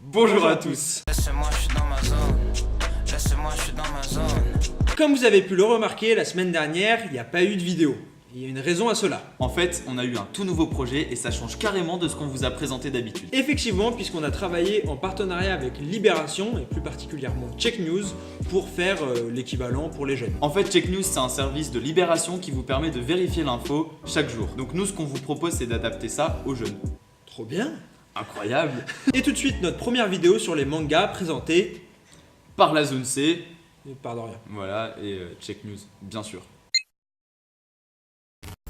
Bonjour à tous. Laissez-moi, je suis dans ma zone. Laissez-moi, je suis dans ma zone. Comme vous avez pu le remarquer, la semaine dernière, il n'y a pas eu de vidéo. Il y a une raison à cela. En fait, on a eu un tout nouveau projet et ça change carrément de ce qu'on vous a présenté d'habitude. Effectivement, puisqu'on a travaillé en partenariat avec Libération et plus particulièrement Check News pour faire l'équivalent pour les jeunes. En fait, Check News, c'est un service de Libération qui vous permet de vérifier l'info chaque jour. Donc nous, ce qu'on vous propose, c'est d'adapter ça aux jeunes. Trop bien. Incroyable. Et tout de suite, notre première vidéo sur les mangas présentée Par la zone C. par Dorian. Voilà, et Check News, bien sûr.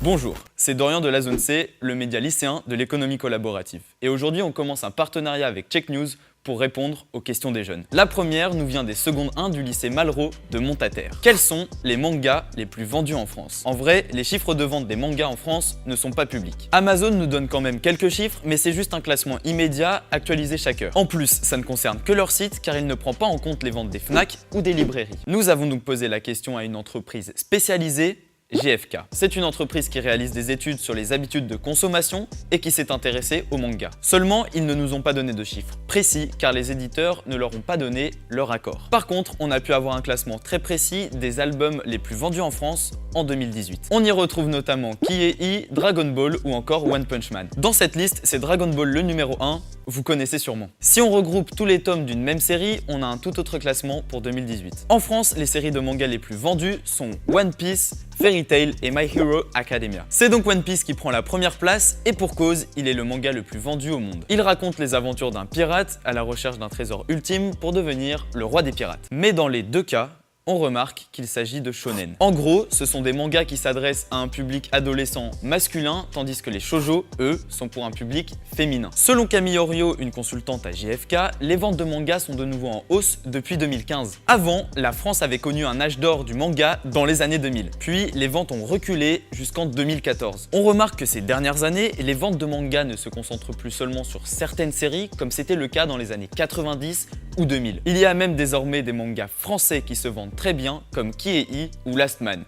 Bonjour, c'est Dorian de la Zone C, le média lycéen de l'économie collaborative. Et aujourd'hui, on commence un partenariat avec Check News pour répondre aux questions des jeunes. La première nous vient des secondes 1 du lycée Malraux de Montataire. Quels sont les mangas les plus vendus en France? En vrai, les chiffres de vente des mangas en France ne sont pas publics. Amazon nous donne quand même quelques chiffres, mais c'est juste un classement immédiat actualisé chaque heure. En plus, ça ne concerne que leur site car il ne prend pas en compte les ventes des Fnac ou des librairies. Nous avons donc posé la question à une entreprise spécialisée, GFK. C'est une entreprise qui réalise des études sur les habitudes de consommation et qui s'est intéressée au manga. Seulement, ils ne nous ont pas donné de chiffres précis car les éditeurs ne leur ont pas donné leur accord. Par contre, on a pu avoir un classement très précis des albums les plus vendus en France en 2018. On y retrouve notamment Ki-e-i, Dragon Ball ou encore One Punch Man. Dans cette liste, c'est Dragon Ball le numéro 1, vous connaissez sûrement. Si on regroupe tous les tomes d'une même série, on a un tout autre classement pour 2018. En France, les séries de manga les plus vendues sont One Piece, Fairy Tail et My Hero Academia. C'est donc One Piece qui prend la première place et pour cause, il est le manga le plus vendu au monde. Il raconte les aventures d'un pirate à la recherche d'un trésor ultime pour devenir le roi des pirates. Mais dans les deux cas, on remarque qu'il s'agit de shonen. En gros, ce sont des mangas qui s'adressent à un public adolescent masculin, tandis que les shoujo, eux, sont pour un public féminin. Selon Camille Orio, une consultante à JFK, les ventes de mangas sont de nouveau en hausse depuis 2015. Avant, la France avait connu un âge d'or du manga dans les années 2000. Puis, les ventes ont reculé jusqu'en 2014. On remarque que ces dernières années, les ventes de mangas ne se concentrent plus seulement sur certaines séries, comme c'était le cas dans les années 90 ou 2000. Il y a même désormais des mangas français qui se vendent très bien, comme Ki-e-i ou Last Man.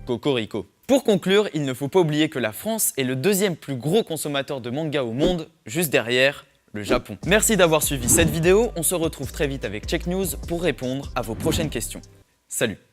Cocorico. Pour conclure, il ne faut pas oublier que la France est le deuxième plus gros consommateur de mangas au monde, juste derrière le Japon. Merci d'avoir suivi cette vidéo, on se retrouve très vite avec Check News pour répondre à vos prochaines questions. Salut!